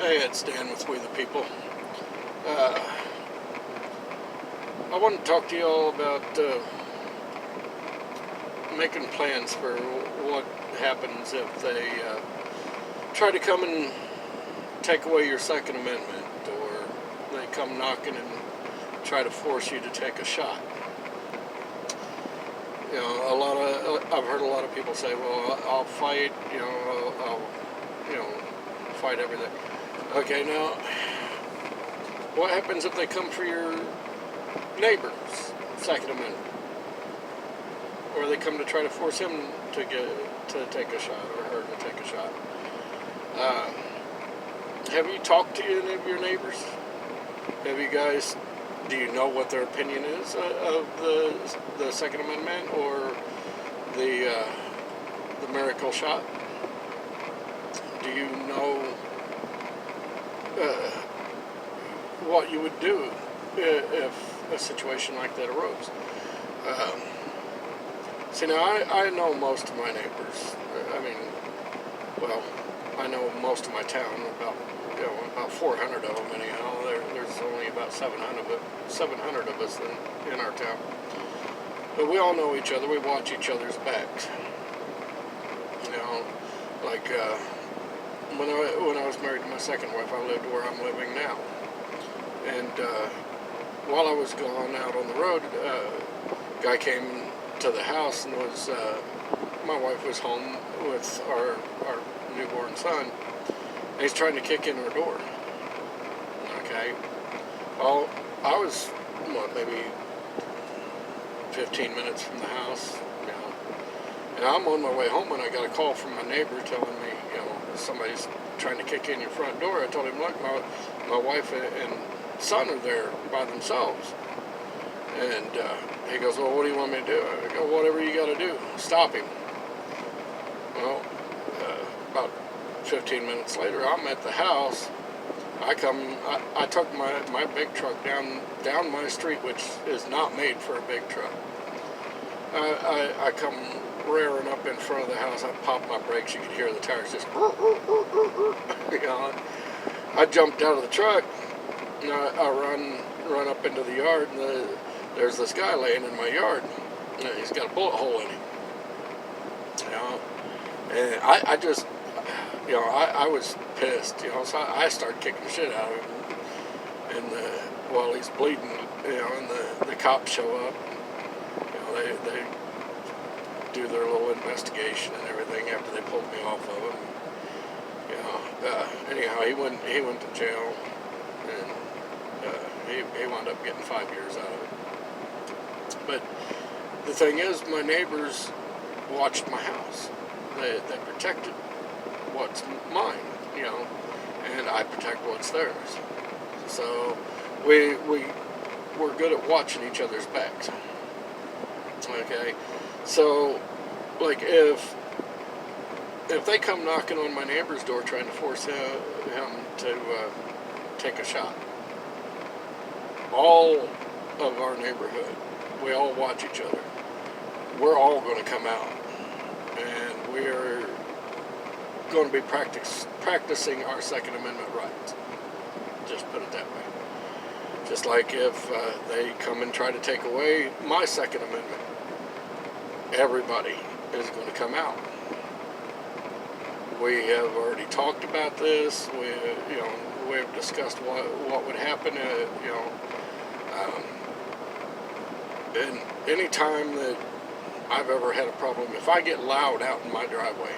Hey, it's Dan with We the People. Uh, I want to talk to you all about making plans for what happens if they try to come and take away your Second Amendment, or they come knocking and try to force you to take a shot. You know, I've heard a lot of people say, "Well, I'll fight. I'll fight everything." Okay, now, what happens if they come for your neighbor's Second Amendment? Or they come to try to force him to take a shot, or her to take a shot? Have you talked to any of your neighbors? Do you know what their opinion is of the Second Amendment or the miracle shot? Do you know what you would do if a situation like that arose? See, now I know most of my neighbors. I know most of my town, about 400 of them anyhow. There's only about 700 of us in our town. But we all know each other. We watch each other's backs. Like when I was married to my second wife, I lived where I'm living now. And while I was gone out on the road, a guy came to the house and my wife was home with our newborn son, and he's trying to kick in our door. Okay. Well, I was, maybe 15 minutes from the house, and I'm on my way home when I got a call from my neighbor telling me, somebody's trying to kick in your front door. I told him, look, my wife and son are there by themselves. And he goes, well, what do you want me to do? I go, whatever you got to do. Stop him. Well, about 15 minutes later, I'm at the house. I took my big truck down my street, which is not made for a big truck. I come rearing up in front of the house. I popped my brakes. You could hear the tires just, I jumped out of the truck, and I run up into the yard, and there's this guy laying in my yard. He's got a bullet hole in him. And I just, I was pissed, so I started kicking the shit out of him. And while he's bleeding, and the cops show up, they do their little investigation and everything after they pulled me off of him. Anyhow, he went to jail, and he wound up getting 5 years out of it. But the thing is, my neighbors watched my house. They protected what's mine, and I protect what's theirs. So we're good at watching each other's backs. Okay, so like if they come knocking on my neighbor's door trying to force him to take a shot, all of our neighborhood, we all watch each other. We're all going to come out, and we're going to be practicing our Second Amendment rights. Just put it that way. Just like if they come and try to take away my Second Amendment, everybody is going to come out. We have already talked about this. We've discussed what would happen. And any time that I've ever had a problem, if I get loud out in my driveway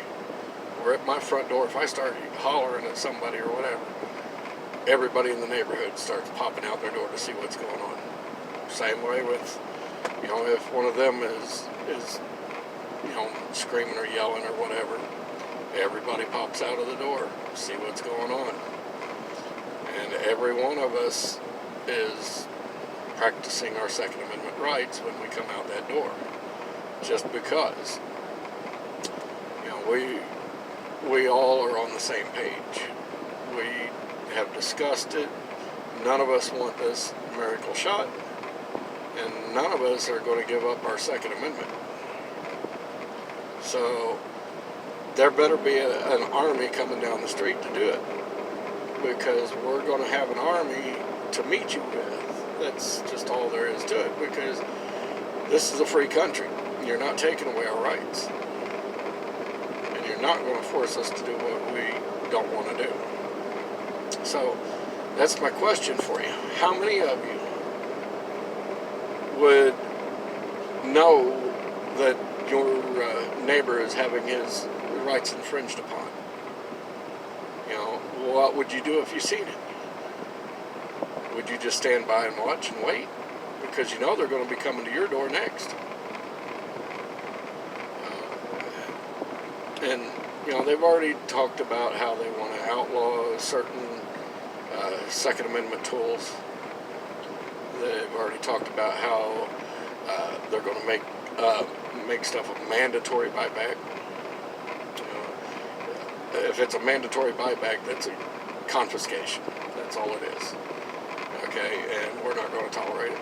or at my front door, if I start hollering at somebody or whatever, everybody in the neighborhood starts popping out their door to see what's going on. Same way with, if one of them is screaming or yelling or whatever, everybody pops out of the door to see what's going on. And every one of us is practicing our Second Amendment rights when we come out that door. Just because, we all are on the same page. We have discussed it. None of us want this miracle shot, and none of us are going to give up our Second Amendment. So there better be an army coming down the street to do it. because we're going to have an army to meet you with. That's just all there is to it, because this is a free country. You're not taking away our rights. And you're not going to force us to do what we don't want to do. So, that's my question for you. How many of you would know that your neighbor is having his rights infringed upon? You know, what would you do if you seen it? Would you just stand by and watch and wait? Because you know they're going to be coming to your door next. And, you know, they've already talked about how they want to outlaw certain Second Amendment tools. They've already talked about how they're going to make stuff a mandatory buyback. If it's a mandatory buyback, that's a confiscation. That's all it is. Okay, and we're not going to tolerate it.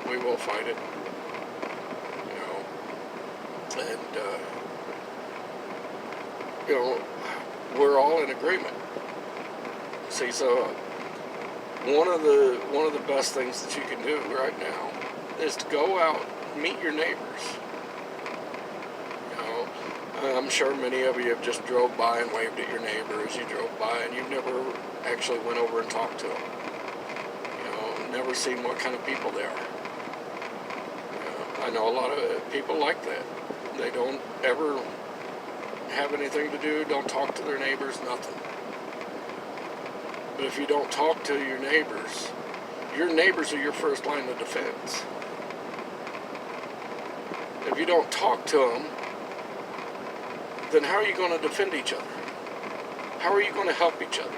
We will fight it. And we're all in agreement. See, so one of the best things that you can do right now is to go out and meet your neighbors. I'm sure many of you have just drove by and waved at your neighbor as you drove by, and you've never actually went over and talked to them. Never seen what kind of people they are. I know a lot of people like that. They don't ever have anything to do, don't talk to their neighbors, nothing. But if you don't talk to your neighbors are your first line of defense. If you don't talk to them, then how are you going to defend each other? How are you going to help each other?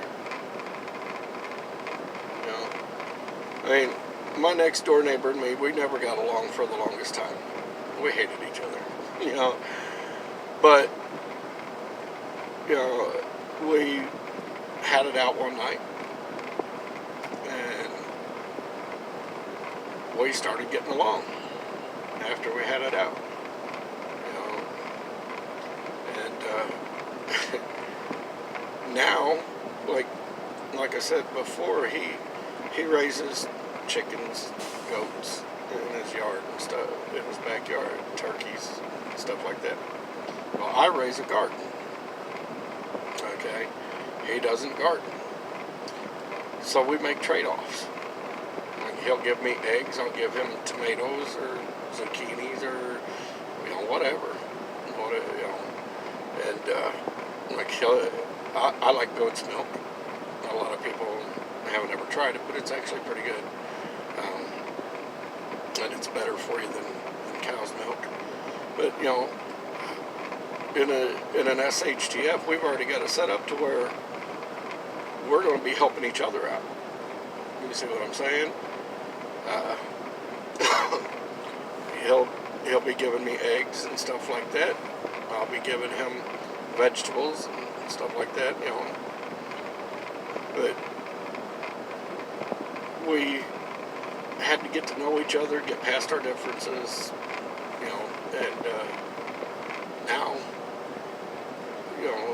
I mean, my next door neighbor and me, we never got along for the longest time. We hated each other, But, we had it out one night, and we started getting along after we had it out. And now, like I said before, he raises chickens, goats in his yard and stuff, in his backyard, turkeys, stuff like that. Well, I raise a garden. Okay? He doesn't garden. So we make trade-offs. He'll give me eggs, I'll give him tomatoes or zucchinis or, whatever. And, I like goat's milk. A lot of people haven't ever tried it, but it's actually pretty good. And it's better for you than cow's milk. But, in an SHTF, we've already got it set up to where we're going to be helping each other out. You see what I'm saying? He'll be giving me eggs and stuff like that. I'll be giving him vegetables and stuff like that, But we had to get to know each other, get past our differences, and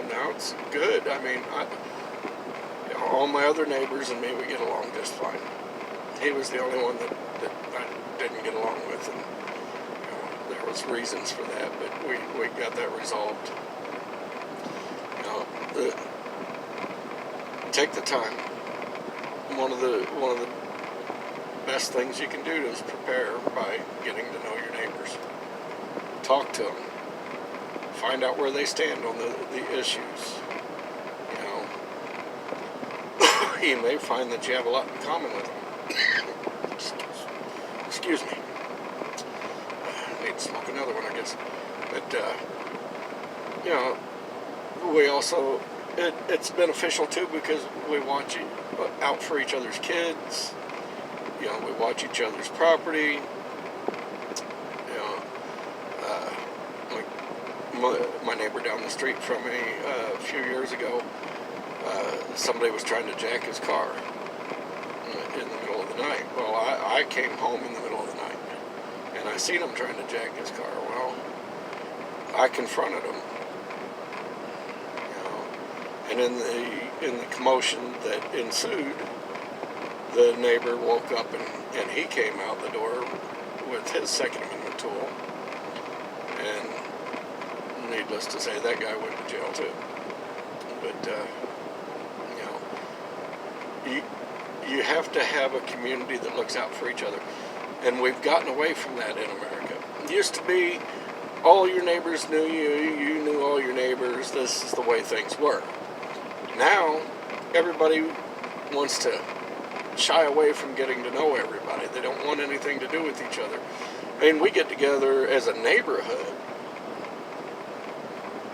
now it's good. I mean, all my other neighbors and me, we get along just fine. He was the only one that I didn't get along with, and there was reasons for that, but we got that resolved. Take the time. One of the best things you can do is prepare by getting to know your neighbors. Talk to them. Find out where they stand on the issues. You may find that you have a lot in common with them. Excuse me. I need to smoke another one, I guess. But, we also, it's beneficial too, because we watch out for each other's kids. We watch each other's property. My neighbor down the street from me a few years ago, somebody was trying to jack his car in the middle of the night. Well, I came home in the middle of the night, and I seen him trying to jack his car. Well, I confronted him, and in in the commotion that ensued, the neighbor woke up and he came out the door with his Second Amendment tool. And needless to say, that guy went to jail too. But, you have to have a community that looks out for each other. And we've gotten away from that in America. It used to be all your neighbors knew you, you knew all your neighbors, this is the way things were. Now, everybody wants to shy away from getting to know everybody. They don't want anything to do with each other. I mean, we get together as a neighborhood,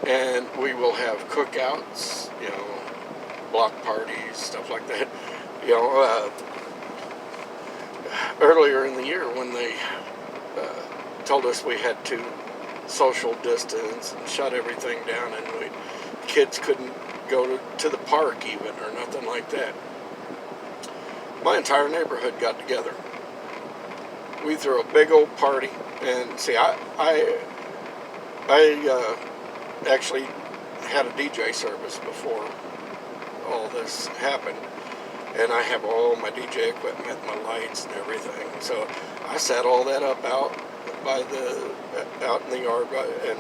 and we will have cookouts, block parties, stuff like that. Earlier in the year when they told us we had to social distance and shut everything down, and kids couldn't go to the park even, or nothing like that. My entire neighborhood got together. We threw a big old party, and see, I actually had a DJ service before all this happened, and I have all my DJ equipment, my lights and everything. So I set all that up out in the yard, and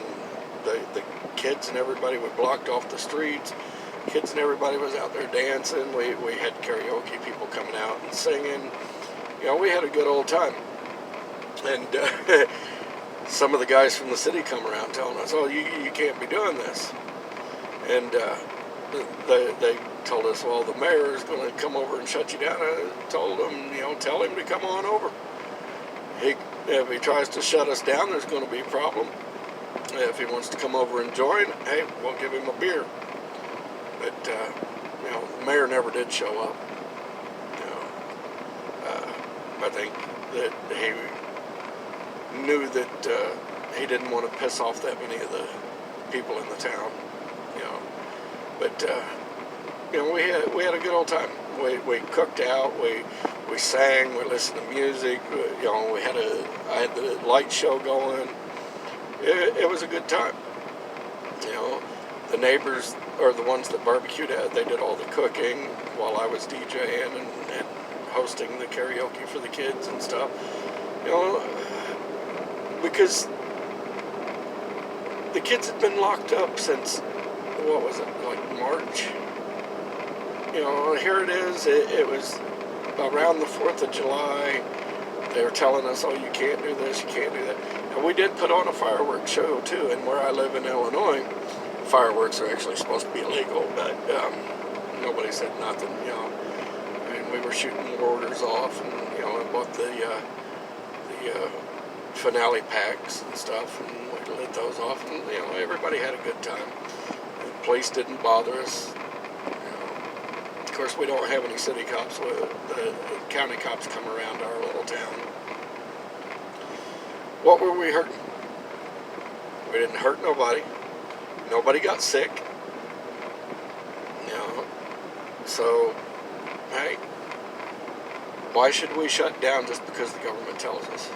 the kids and everybody were blocked off the streets. Kids and everybody was out there dancing. We had karaoke people coming out and singing. We had a good old time. And some of the guys from the city come around telling us, "Oh, you can't be doing this." And they told us, "Well, the mayor is going to come over and shut you down." I told them, tell him to come on over. If he tries to shut us down, there's going to be a problem. If he wants to come over and join, hey, we'll give him a beer. But the mayor never did show up. I think that he knew that he didn't want to piss off that many of the people in the town. But we had a good old time. We cooked out. We sang. We listened to music. I had the light show going. It was a good time. The neighbors are the ones that barbecued at. They did all the cooking while I was DJing and hosting the karaoke for the kids and stuff. Because the kids had been locked up since, what was it, like March? Here it is. It was around the 4th of July. They were telling us, "Oh, you can't do this, you can't do that." And we did put on a fireworks show too. And where I live in Illinois, fireworks are actually supposed to be illegal, but nobody said nothing. I mean, we were shooting mortars off, and I bought the finale packs and stuff, and we lit those off, and everybody had a good time. The police didn't bother us. Of course, we don't have any city cops. The county cops come around our little town. What were we hurting? We didn't hurt nobody. Nobody got sick. So, hey, why should we shut down just because the government tells us?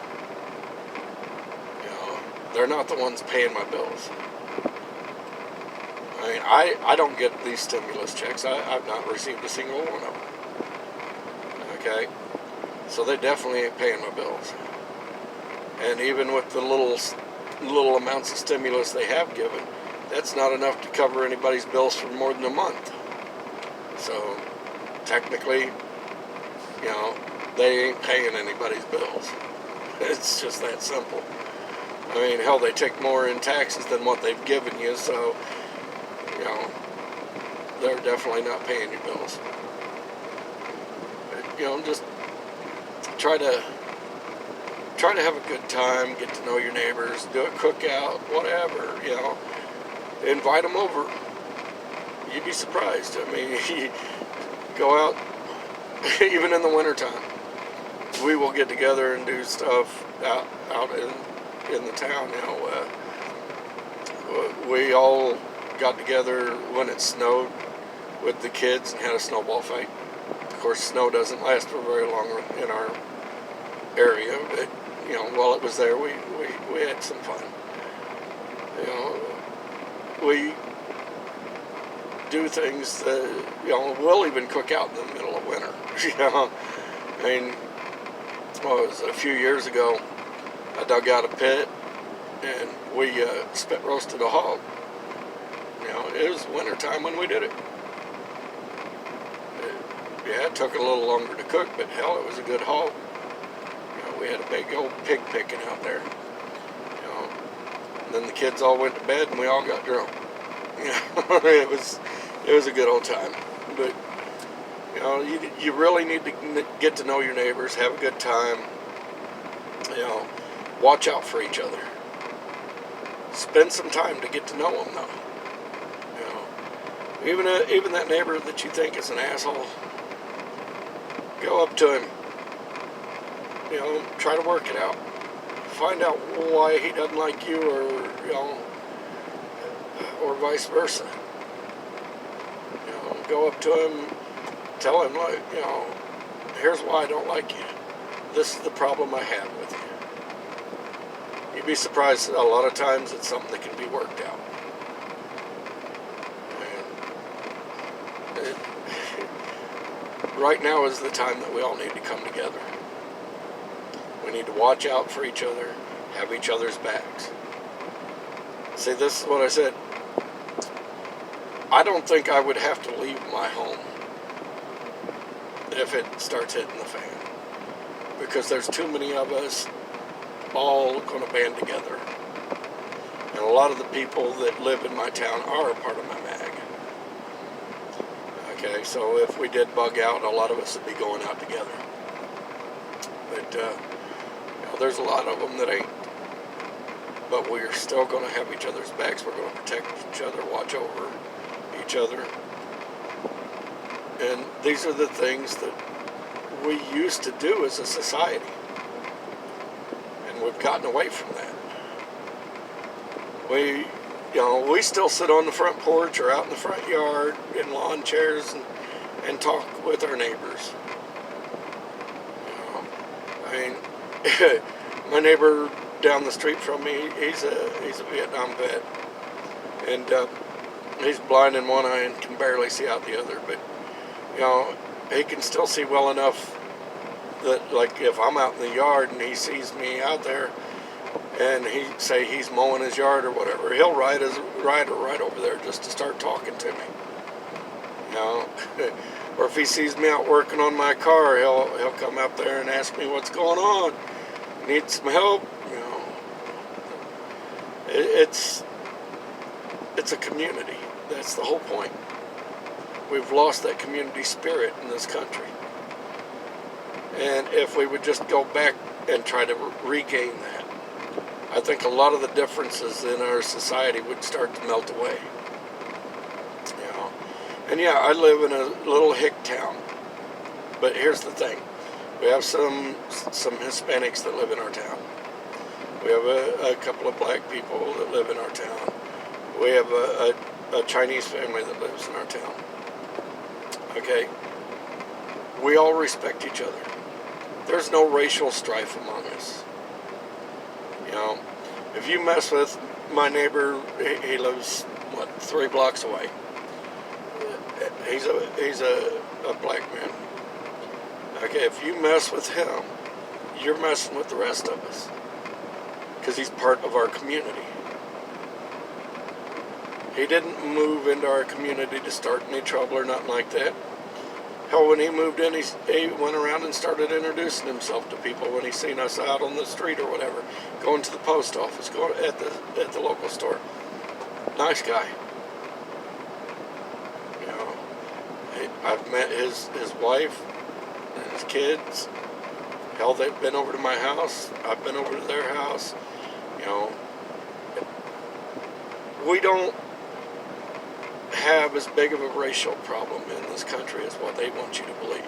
They're not the ones paying my bills. I mean, I don't get these stimulus checks. I've not received a single one of them. Okay? So they definitely ain't paying my bills. And even with the little amounts of stimulus they have given, that's not enough to cover anybody's bills for more than a month. So, technically, they ain't paying anybody's bills. It's just that simple. I mean, hell, they take more in taxes than what they've given you, so, they're definitely not paying your bills. But, just try to have a good time, get to know your neighbors, do a cookout, whatever, invite them over. You'd be surprised. I mean, you go out, even in the wintertime, we will get together and do stuff out in the town. We all got together when it snowed with the kids and had a snowball fight. Of course, snow doesn't last for very long in our area, but while it was there, we had some fun. do things that, we'll even cook out in the middle of winter. I mean, well, it was a few years ago, I dug out a pit and we spit roasted a hog. It was winter time when we did it. Yeah, it took a little longer to cook, but hell, it was a good hog. We had a big old pig picking out there. And then the kids all went to bed and we all got drunk. It was a good old time. But you really need to get to know your neighbors, have a good time. Watch out for each other. Spend some time to get to know them, though. Even that neighbor that you think is an asshole, go up to him. Try to work it out. Find out why he doesn't like you, or vice versa. Go up to him, tell him, like, here's why I don't like you. This is the problem I have with you. You'd be surprised, a lot of times it's something that can be worked out. Right now is the time that we all need to come together. We need to watch out for each other, have each other's backs. See, this is what I said. I don't think I would have to leave my home if it starts hitting the fan. Because there's too many of us all going to band together. And a lot of the people that live in my town are a part of my mag. Okay, so if we did bug out, a lot of us would be going out together. But, there's a lot of them that ain't. But we're still going to have each other's backs. We're going to protect each other, watch over each other. And these are the things that we used to do as a society. And we've gotten away from that. We still sit on the front porch or out in the front yard in lawn chairs and talk with our neighbors. My neighbor down the street from me, he's a Vietnam vet, and he's blind in one eye and can barely see out the other. But he can still see well enough that, like, if I'm out in the yard and he sees me out there, and he's mowing his yard or whatever, he'll ride right over there just to start talking to me. Or if he sees me out working on my car, he'll come up there and ask me what's going on. Need some help? It's a community. That's the whole point. We've lost that community spirit in this country. And if we would just go back and try to regain that, I think a lot of the differences in our society would start to melt away. And yeah, I live in a little hick town. But here's the thing. We have some Hispanics that live in our town. We have a couple of black people that live in our town. We have a Chinese family that lives in our town. Okay? We all respect each other. There's no racial strife among us. If you mess with my neighbor, he lives, 3 blocks away. He's a black man. Okay, if you mess with him, you're messing with the rest of us. Because he's part of our community. He didn't move into our community to start any trouble or nothing like that. Hell, when he moved in, he went around and started introducing himself to people when he seen us out on the street or whatever, going to the post office, going at the local store. Nice guy. I've met his wife and his kids. Hell, they've been over to my house. I've been over to their house. We don't have as big of a racial problem in this country as what they want you to believe.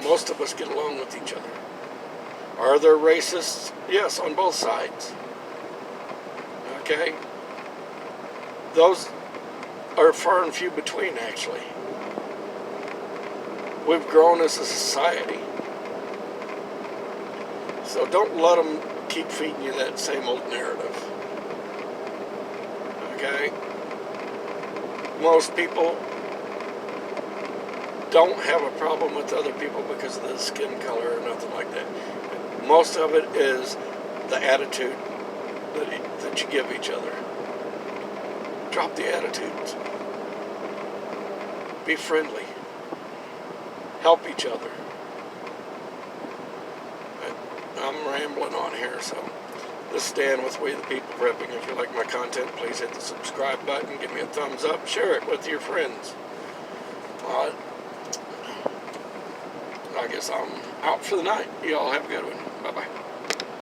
Most of us get along with each other. Are there racists? Yes, on both sides. Okay? Those are far and few between, actually. We've grown as a society. So don't let them keep feeding you that same old narrative. Okay? most people don't have a problem with other people because of the skin color or nothing like that. Most of it is the attitude that you give each other. Drop the attitudes. Be friendly. Help each other. I'm rambling on here, so this is Dan with We the People Prepping. If you like my content, please hit the subscribe button, give me a thumbs up, share it with your friends. I guess I'm out for the night. You all have a good one. Bye-bye.